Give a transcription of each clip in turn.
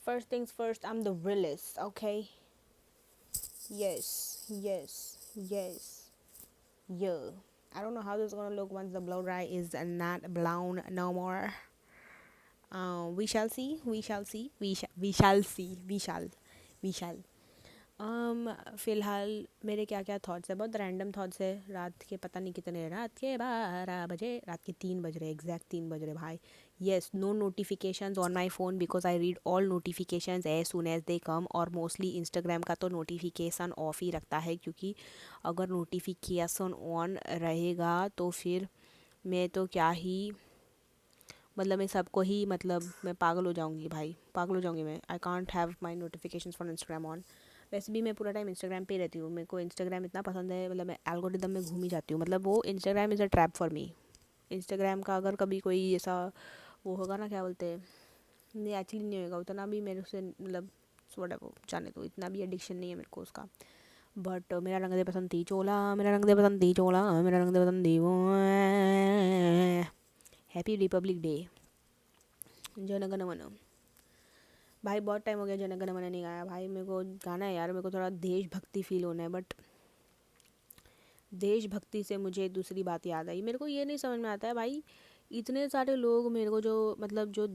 First things first, I'm the realist, okay? Yes, yes, yes, yeah. I don't know how this is gonna look once the blow dry is not blown no more. We shall see, we shall see, we shall see, we shall. फ़िलहाल मेरे क्या क्या thoughts है, बहुत random thoughts है। रात के पता नहीं कितने, रात के 12 बजे, रात के 3 बज रहे, एग्जैक्ट 3 बज रहे भाई। Yes, no notifications on my phone because I read all notifications as soon as they come. और मोस्टली इंस्टाग्राम का तो नोटिफिकेशन ऑफ ही रखता है, क्योंकि अगर नोटिफिकेशन ऑन रहेगा तो फिर मैं तो क्या ही, मतलब मैं सबको ही, मतलब मैं पागल हो जाऊंगी भाई, पागल हो जाऊंगी मैं। I can't have my notification for Instagram on. वैसे भी मैं पूरा टाइम इंस्टाग्राम पे ही रहती हूँ, मेरे को इंस्टाग्राम इतना पसंद है, मतलब मैं एल्गोरिदम में घूम ही जाती हूँ। मतलब वो Instagram is a trap for me. Instagram का अगर कभी कोई ऐसा वो होगा ना, क्या बोलते हैं, नहीं एक्चुअली नहीं होगा उतना भी मेरे से, मतलब वोट वो जाने दो, इतना भी एडिक्शन नहीं है मेरे को उसका। बट मेरा रंग दे पसंद थी चोला, मेरा रंग दे पसंद थी चोला, मेरा रंग दे पसंद थी वो। Happy Republic day, Jana Gana मन। भाई बहुत टाइम हो गया जन गण मन नहीं गाया भाई, मेरे को गाना है यार, मेरे को थोड़ा देशभक्ति फील होना है। बट देशभक्ति से मुझे दूसरी बात याद आई, मेरे को ये नहीं समझ में आता है भाई, इतने सारे लोग मेरे को जो, मतलब जो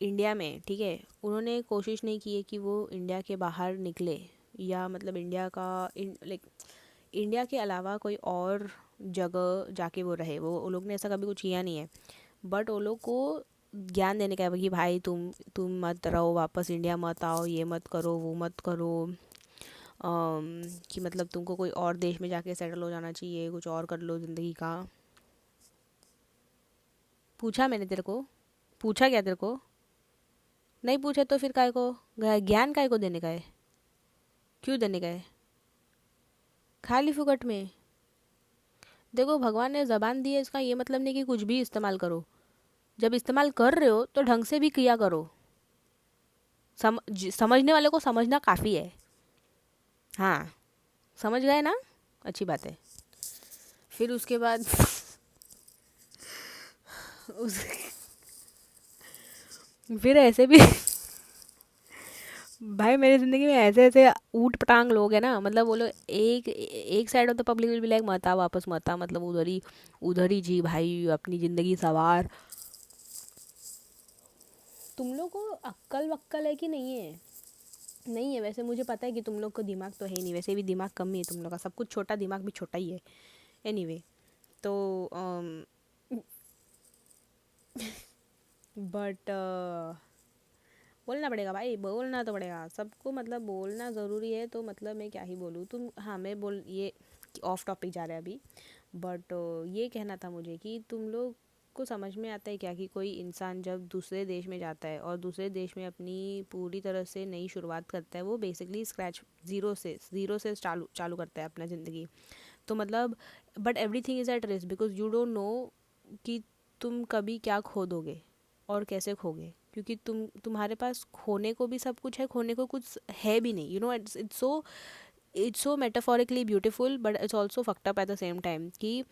इंडिया में, ठीक है, उन्होंने कोशिश नहीं की है कि वो इंडिया के बाहर निकले, या मतलब इंडिया का लाइक इंडिया के अलावा कोई और जगह जाके वो रहे, वो लोग ने ऐसा कभी कुछ किया नहीं है। बट वो लोग को ज्ञान देने का है कि भाई तुम मत रहो, वापस इंडिया मत आओ, ये मत करो, वो मत करो। कि मतलब तुमको कोई और देश में जाके सेटल हो जाना चाहिए, कुछ और कर लो ज़िंदगी का। पूछा मैंने तेरे को? पूछा क्या तेरे को? नहीं पूछा तो फिर काय को, ज्ञान काय को देने का है? क्यों देने का है खाली फुकट में? देखो, भगवान ने ज़बान दी है, इसका ये मतलब नहीं कि कुछ भी इस्तेमाल करो। जब इस्तेमाल कर रहे हो तो ढंग से भी किया करो। समझने वाले को समझना काफ़ी है। हाँ, समझ गए ना? अच्छी बात है। फिर उसके बाद उस फिर ऐसे भी भाई मेरी ज़िंदगी में ऐसे ऐसे ऊट पटांग लोग हैं ना, मतलब वो लोग एक एक side of the public will be like मता वापस मता, मतलब उधर ही जी भाई अपनी ज़िंदगी सवार। तुम लोग को अक्ल वक्कल है कि नहीं है? नहीं है वैसे, मुझे पता है कि तुम लोग को दिमाग तो है नहीं, वैसे भी दिमाग कम ही है तुम लोग का, सब कुछ छोटा, दिमाग भी छोटा ही है। एनीवे, तो बट बोलना पड़ेगा भाई, बोलना तो पड़ेगा सबको, मतलब बोलना ज़रूरी है। तो मतलब मैं क्या ही बोलूँ, तुम, हाँ मैं बोल ये ऑफ टॉपिक जा रहा है अभी। बट ये कहना था मुझे कि तुम लोग को समझ में आता है क्या कि कोई इंसान जब दूसरे देश में जाता है और दूसरे देश में अपनी पूरी तरह से नई शुरुआत करता है, वो बेसिकली स्क्रैच, ज़ीरो से चालू चालू करता है अपना ज़िंदगी। तो मतलब but everything is at risk because you don't know कि तुम कभी क्या खो दोगे और कैसे खोगे, क्योंकि तुम्हारे पास खोने को भी सब कुछ है, खोने को कुछ है भी नहीं। It's so metaphorically beautiful but it's also fucked up at the same time कि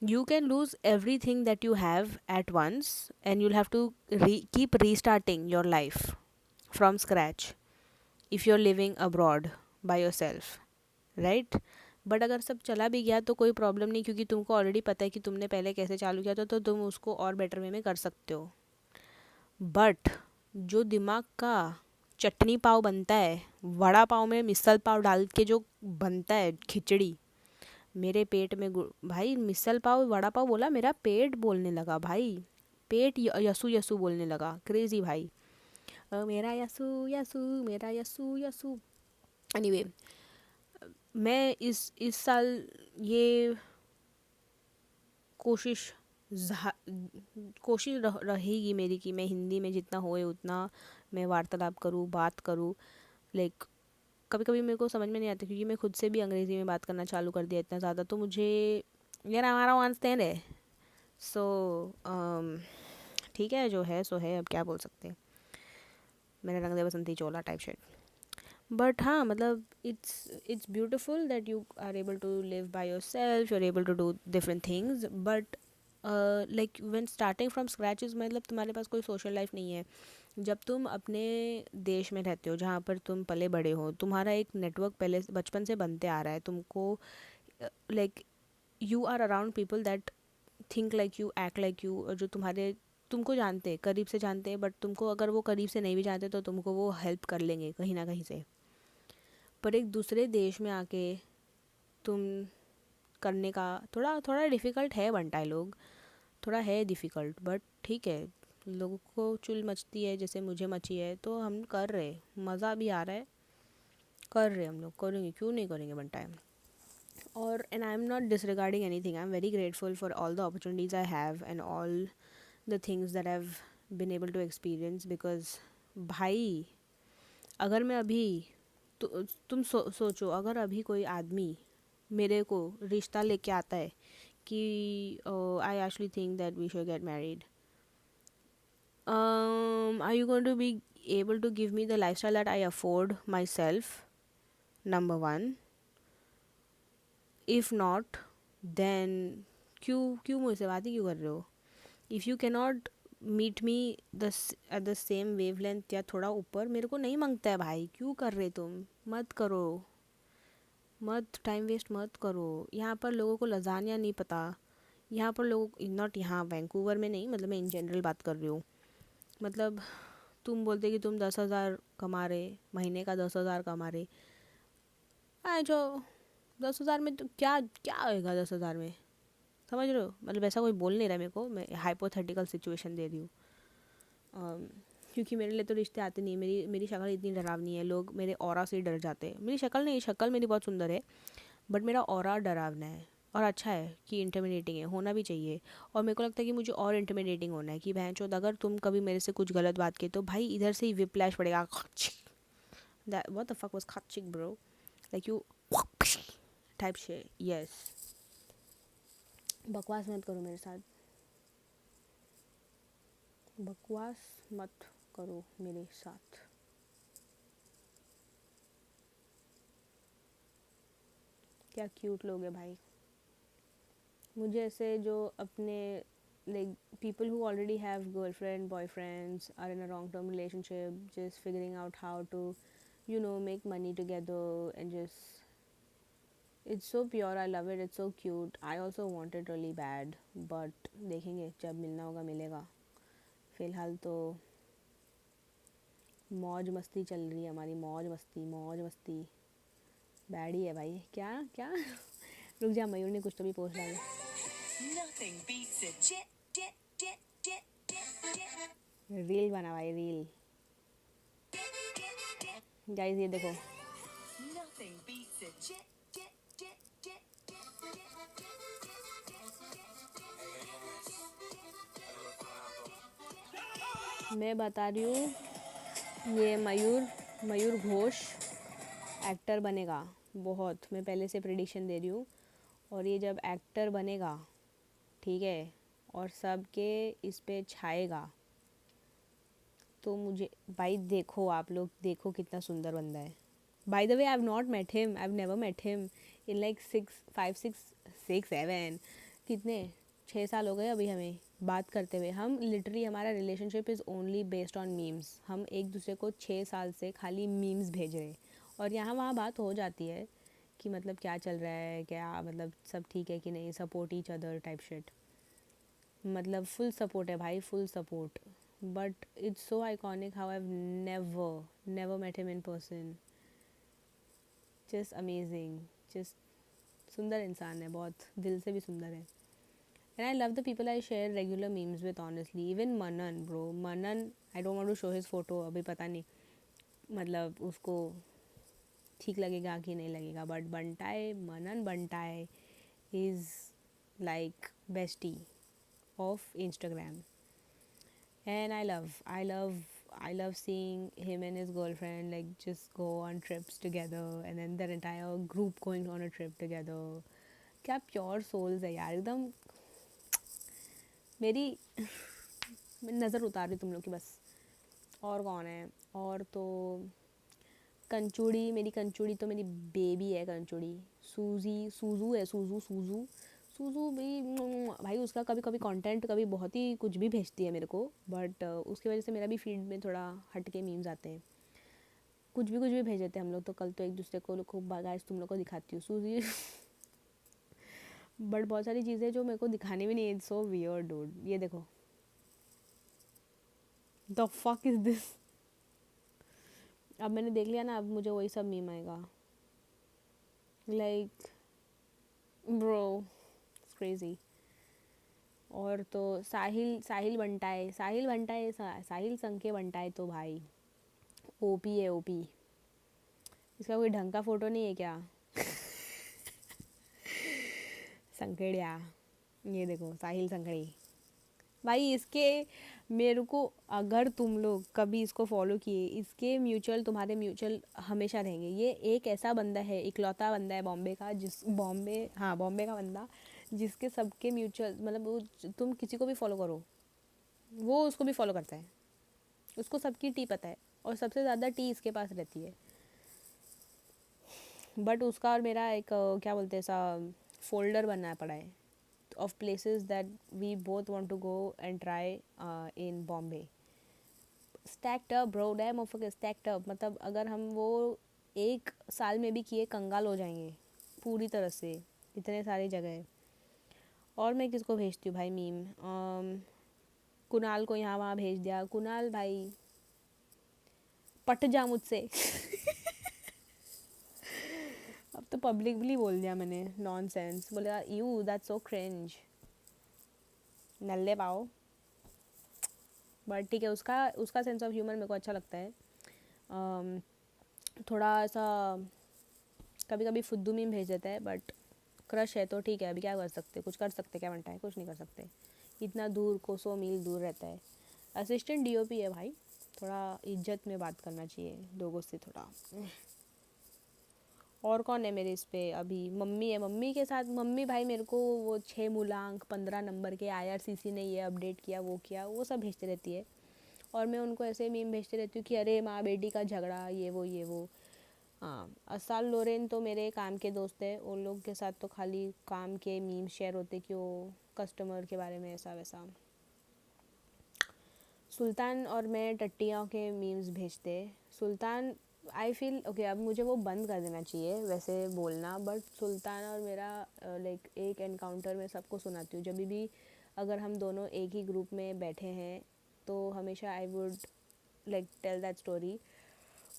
you can lose everything that you have at once and you'll have to keep restarting your life from scratch if you're living abroad by yourself, right? But अगर सब चला भी गया तो कोई problem नहीं, क्योंकि तुमको ऑलरेडी पता है कि तुमने पहले कैसे चालू किया था, तो तुम उसको और बेटर वे में कर सकते हो। बट जो दिमाग का चटनी पाव बनता है, वड़ा पाव में मिसल पाव डाल के जो बनता है खिचड़ी, मेरे पेट में भाई मिसल पाव वड़ा पाव बोला, मेरा पेट बोलने लगा भाई, पेट यसु यसु बोलने लगा, क्रेजी भाई। मेरा यसु यसु, मेरा यसु यसु। एनीवे, मैं इस साल ये कोशिश रहेगी मेरी कि मैं हिंदी में जितना होए उतना मैं वार्तालाप करूँ, बात करूँ। लाइक कभी कभी मेरे को समझ में नहीं आता, क्योंकि मैं खुद से भी अंग्रेज़ी में बात करना चालू कर दिया इतना ज़्यादा, तो मुझे यार हमारा अंडरस्टैंड है। सो ठीक है, जो है सो है, अब क्या बोल सकते हैं। मेरा रंग दे बसंती चोला टाइप शेट। बट हाँ, मतलब it's beautiful that you are able to live by yourself, you are able to do different things. But like when starting from scratch is मतलब तुम्हारे पास कोई सोशल लाइफ नहीं है। जब तुम अपने देश में रहते हो जहाँ पर तुम पले बड़े हो, तुम्हारा एक नेटवर्क पहले बचपन से बनते आ रहा है। तुमको like you are around people that think like you, act like you, और जो तुम्हारे तुमको जानते हैं, करीब से जानते हैं, बट तुमको अगर वो करीब से नहीं भी जानते तो तुमको वो हेल्प कर लेंगे कहीं ना कहीं से। पर एक दूसरे देश में आके तुम करने का थोड़ा थोड़ा डिफ़िकल्ट है। बंटाए लोग थोड़ा है डिफ़िकल्ट, बट ठीक है, लोगों को चुल मचती है जैसे मुझे मची है, तो हम कर रहे, मज़ा भी आ रहा है, कर रहे हम लोग, करेंगे, क्यों नहीं करेंगे बंटाए। और and I am not disregarding anything, I am very grateful for all the opportunities I have and all the things that I have been able to experience. Because भाई अगर मैं अभी तो तुम सोचो, अगर अभी कोई आदमी मेरे को रिश्ता लेके आता है कि I actually think that we should get married, are you going to be able to give me the lifestyle that I afford myself? Number one. If not, then क्यों क्यों मुझसे बात ही क्यों कर रहे हो? If you cannot meet me at the same wavelength या थोड़ा ऊपर, मेरे को नहीं मांगता है भाई, क्यों कर रहे तुम? मत करो, मत टाइम वेस्ट मत करो। यहाँ पर लोगों को लजानिया नहीं पता। यहाँ पर लोग, नॉट यहाँ वैंकूवर में नहीं, मतलब मैं इन जनरल बात कर रही हूँ। मतलब तुम बोलते कि तुम 10,000 कमा रहे, महीने का 10,000 कमा रहे, आए जो 10,000 में तो क्या क्या होएगा 10,000 में, समझ रहे हो? मतलब ऐसा कोई बोल नहीं रहा मेरे को, मैं हाइपोथेटिकल सिचुएशन दे रही हूँ। क्योंकि मेरे लिए तो रिश्ते आते नहीं, मेरी मेरी शक्ल इतनी डरावनी है, लोग मेरे ऑरा से डर जाते हैं। मेरी शक्ल नहीं, शक्ल मेरी बहुत सुंदर है, बट मेरा ऑरा डरावना है। और अच्छा है कि इंटिमिडेटिंग है, होना भी चाहिए। और मेरे को लगता है कि मुझे और इंटिमिडेटिंग होना है कि बहन चोद अगर तुम कभी मेरे से कुछ गलत बात की तो भाई इधर से ही विप्लैश पड़ेगा। व्हाट द फक वाज खचिक ब्रो, लाइक यू टाइप शे। यस, बकवास मत करो मेरे साथ, बकवास मत करो मेरे साथ। क्या क्यूट लोग हैं भाई। मुझे ऐसे जो अपने like people who already have girlfriend boyfriends are in a long term relationship just figuring out how to make money together and just it's so pure, I love it, it's so cute. I also want it really bad, but देखेंगे जब मिलना होगा मिलेगा। फ़िलहाल तो मौज मस्ती चल रही है हमारी, मौज मस्ती मौज मस्ती। बैड ही है भाई, क्या क्या रुक जा, मयूर ने कुछ तो भी पोस्ट डाला। रील बना भाई, रील। गाइस ये देखो, मैं बता रही हूँ, ये मयूर मयूर घोष एक्टर बनेगा बहुत, मैं पहले से प्रेडिक्शन दे रही हूँ। और ये जब एक्टर बनेगा, ठीक है, और सबके इस पे छाएगा, तो मुझे भाई देखो, आप लोग देखो कितना सुंदर बंदा है। By the way I have not met him, I have never met him in like 6 5 6 6 7 कितने 6 साल हो गए अभी हमें बात करते हुए। हम लिटरली, हमारा relationship is only based on memes. हम एक दूसरे को 6 साल से खाली मीम्स भेज रहे हैं, और यहाँ वहाँ बात हो जाती है कि मतलब क्या चल रहा है, क्या मतलब सब ठीक है कि नहीं, support each other type shit. मतलब फुल सपोर्ट है भाई, full support. But it's so iconic how I have never never met him in person. Just amazing, just सुंदर इंसान है, बहुत दिल से भी सुंदर है। And I love the people I share regular memes with, honestly. Even Manan bro, Manan, I don't want to show his photo, अभी पता नहीं मतलब उसको ठीक लगेगा कि नहीं लगेगा, बट बंटाए, मनन बंटाए is like bestie of Instagram. And I love seeing him and his girlfriend like just go on trips together, and then their entire group going on a trip together. क्या प्योर सोल्स है यार, एकदम। मेरी मैं नज़र उतार रही तुम लोग की बस। और कौन है? और तो कंचूड़ी, मेरी कंचूड़ी तो मेरी बेबी है कंचूड़ी। सूजी, सूजू है, सूजू सूजू सूजू भी भाई उसका कभी कभी कंटेंट कभी बहुत ही कुछ भी भेजती है मेरे को, बट उसकी वजह से मेरा भी फीड में थोड़ा हट के मीम्स आते हैं, कुछ भी भेज देते हैं हम लोग। तो कल तो एक दूसरे को खूब गाइस तुम लोग को दिखाती हूँ सूजी बट बहुत सारी चीज़ें जो मेरे को दिखाने भी नहीं है, सो वियर्ड डूड। ये देखो, द फक इज दिस। अब मैंने देख लिया ना, अब मुझे वही सब मीम आएगा, लाइक ब्रो इट्स क्रेजी। और तो साहिल साहिल बंटाए साहिल बंटाए साहिल संके बंटाए तो भाई ओपी है ओपी। इसका कोई ढंग का फोटो नहीं है क्या संकेड़िया, ये देखो साहिल संकड़ी भाई। इसके मेरे को, अगर तुम लोग कभी इसको फॉलो किए, इसके म्यूचुअल तुम्हारे म्यूचुअल हमेशा रहेंगे। ये एक ऐसा बंदा है, इकलौता बंदा है बॉम्बे का, जिस बॉम्बे, हाँ बॉम्बे का बंदा जिसके सबके म्यूचुअल, मतलब वो तुम किसी को भी फॉलो करो वो उसको भी फॉलो करता है, उसको सबकी टी पता है, और सबसे ज़्यादा टी इसके पास रहती है। बट उसका और मेरा एक क्या बोलते हैं ऐसा फोल्डर बनना पड़ा है of places that we both want to go and try in Bombay. Stacked up bro, damn motherfucker stacked up। मतलब अगर हम वो एक साल में भी किए कंगाल हो जाएंगे पूरी तरह से, इतने सारी जगह है। और मैं किसको भेजती हूँ भाई मीम, कुणाल को यहाँ वहाँ भेज दिया। कुणाल भाई पट जा मुझसे अब तो पब्लिकली बोल दिया मैंने, नॉनसेंस बोला, यू दैट्स सो क्रिंज, नल्ले पाओ। बट ठीक है, उसका उसका सेंस ऑफ ह्यूमर मेरे को अच्छा लगता है। थोड़ा ऐसा कभी कभी फुद्दू मीम भेज देता है, बट क्रश है तो ठीक है, अभी क्या कर सकते, कुछ कर सकते क्या बनता है, कुछ नहीं कर सकते, इतना दूर कोसों मील दूर रहता है। असिस्टेंट डीओपी है भाई, थोड़ा इज्जत में बात करना चाहिए लोगों से थोड़ा। और कौन है मेरे इस पे अभी, मम्मी है, मम्मी के साथ, मम्मी भाई मेरे को वो 6 मूलांक 15 नंबर के IRCC ने ये अपडेट किया वो किया वो सब भेजती रहती है, और मैं उनको ऐसे मीम भेजती रहती हूँ कि अरे माँ बेटी का झगड़ा ये वो। हाँ, असाल लोरेन तो मेरे काम के दोस्त है, उन लोग के साथ तो खाली काम के मीम शेयर होते कि वो कस्टमर के बारे में ऐसा वैसा। सुल्तान और मैं टट्टियों के मीम्स भेजते। सुल्तान आई फील ओके, अब मुझे वो बंद कर देना चाहिए वैसे बोलना, बट सुल्तान और मेरा लाइक एक एनकाउंटर में सबको सुनाती हूँ, जब भी अगर हम दोनों एक ही ग्रुप में बैठे हैं तो हमेशा I would like tell that story.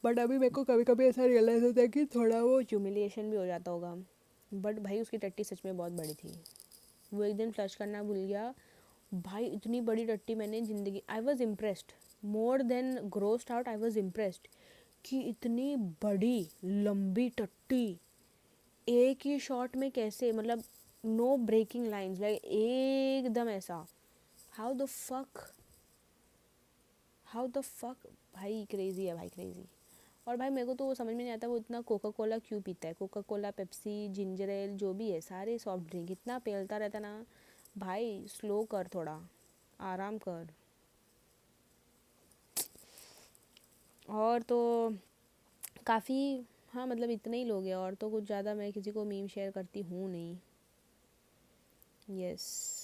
But अभी मेरे को कभी कभी ऐसा रियलाइज़ होता है कि थोड़ा वो ह्यूमिलिएशन भी हो जाता होगा। बट भाई उसकी टट्टी सच में बहुत बड़ी थी, वो एक दिन फ्लश करना भूल गया भाई, इतनी बड़ी टट्टी मैंने ज़िंदगी, I was impressed more than grossed out, I was impressed कि इतनी बड़ी लंबी टट्टी एक ही शॉट में कैसे, मतलब नो ब्रेकिंग लाइंस, लाइक एकदम ऐसा, how the fuck how the fuck भाई क्रेजी है भाई क्रेजी। और भाई मेरे को तो वो समझ में नहीं आता वो इतना कोका कोला क्यों पीता है, Coca Cola Pepsi ginger L जो भी है सारे सॉफ्ट ड्रिंक इतना पेलता रहता ना भाई, स्लो कर थोड़ा, आराम कर। और तो काफ़ी, हाँ मतलब इतने ही लोग हैं, और तो कुछ ज़्यादा मैं किसी को मीम शेयर करती हूँ नहीं। यस।